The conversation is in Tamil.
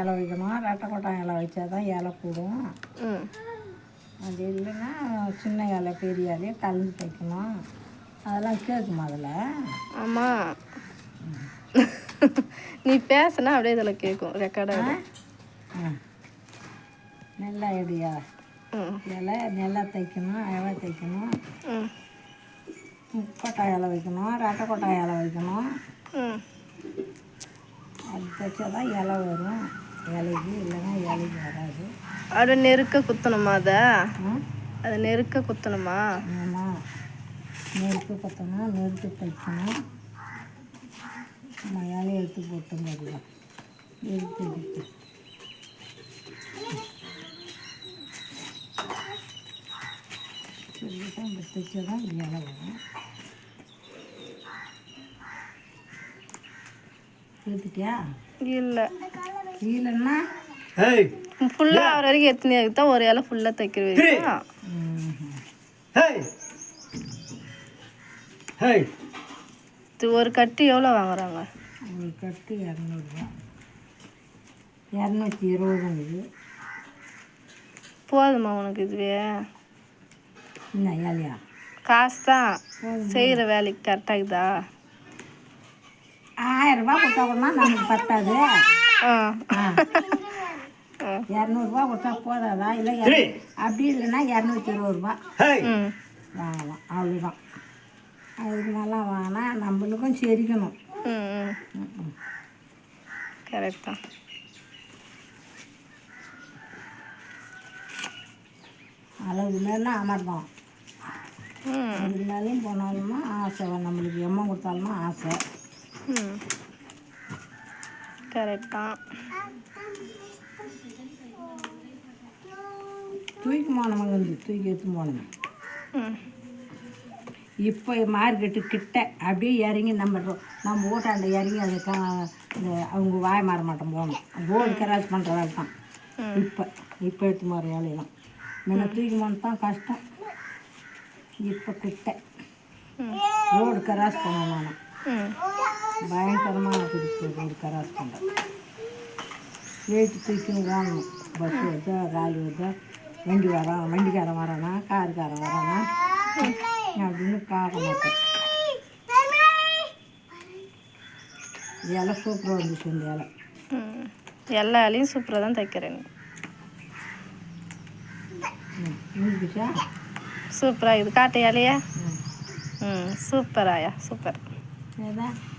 இலை வைக்கணும். ரெட்டை கொட்டாய் இலை வச்சா தான் இலை கூடும். ம் அது இல்லைன்னா சின்ன இலை பெரிய இலையை கலந்து தைக்கணும். அதெல்லாம் கேட்குமா அதில்? ஆமாம், நீ பேசுனா அப்படியே இதில் கேட்கும், ரெக்கார்டாக. நல்லா எப்படியா இலை நல்லா தைக்கணும், இலை தைக்கணும். கொட்டாய் இலை வைக்கணும், ரெட்டை கொட்டாய் இலை வைக்கணும். அது தைச்சா தான் இலை வரும். இலைக்கு இல்லைன்னா இலைக்கு வராது. அப்படியே நெருக்க குத்தணுமா? அதை நெருக்க குத்தணுமா? ஆமாம், நெருப்பு குத்தணும், நெருப்பு தைக்கணும். நம்ம இலையை எடுத்து போட்டோம் பார்க்கலாம். நெருப்பு எடுத்து சொல்லிட்டு அந்த தைச்சா தான் இலை வரும். எடுத்துட்டியா? இல்லை, இல்லைன்னா ஃபுல்லாக ஆகிற வரைக்கும் எத்தனை தான் ஒரு இலை ஃபுல்லாக தைக்கிற வரைக்கும். ஒரு கட்டு எவ்வளோ வாங்குறாங்க? ஒரு கட்டு 200 220 போதுமா உனக்கு இதுவே? என்ன இலையா? காசு தான் செய்கிற வேலைக்கு கரெக்டாகுதா? 1000 ரூபா கொடுத்தா கூட நமக்கு பத்தாது. 200 ரூபா கொடுத்தா போதாதா? இல்லை அப்படி இல்லைன்னா 220 ரூபா வாங்கலாம். அவ்வளோதான். அதுக்கு நல்லா வாங்கினா நம்மளுக்கும் செரிக்கணும். கரெக்ட் தான். அளவுக்கு மேலே அமர்ந்தோம். அதுக்கு மேலேயும் போனாலுமா ஆசை, நம்மளுக்கு எம்மம் கொடுத்தாலுமா ஆசை. கரெக்ட் தான். தூக்கி போனவங்க வந்து தூக்கி எடுத்து போனோம். இப்போ மார்க்கெட்டு கிட்ட அப்படியே இறங்கி நம்ம ஓட்டாண்ட இறங்கி அது இந்த அவங்க வாய மாற மாட்டோம் போகணும். ரோடு கிராஸ் பண்ணுற வேலை தான் இப்போ எடுத்து போகிற வேலையெல்லாம். முன்ன தூக்கி போனது தான் கஷ்டம். இப்போ கிட்ட ரோடு கிராஸ் பண்ணணும். நான் பயங்கரமாக இருக்குது ரோடு கிராஸ் பண்ணுறேன். வெயிட்டு தூக்கின்னு போகணும். பஸ் வருதா, காலி வருதா, வண்டிக்காரன் வரானா, காருக்காரன் வரானா அப்படின்னு பார்க்க மாட்டேன். இலை சூப்பராக வந்துச்சு. இந்த இலை எல்லா இலையும் சூப்பராக தான் தைக்கிறேன். முடிஞ்சிச்சா? சூப்பராக இது காட்டு இலையா? சூப்பராயா, சூப்பர். ஏதா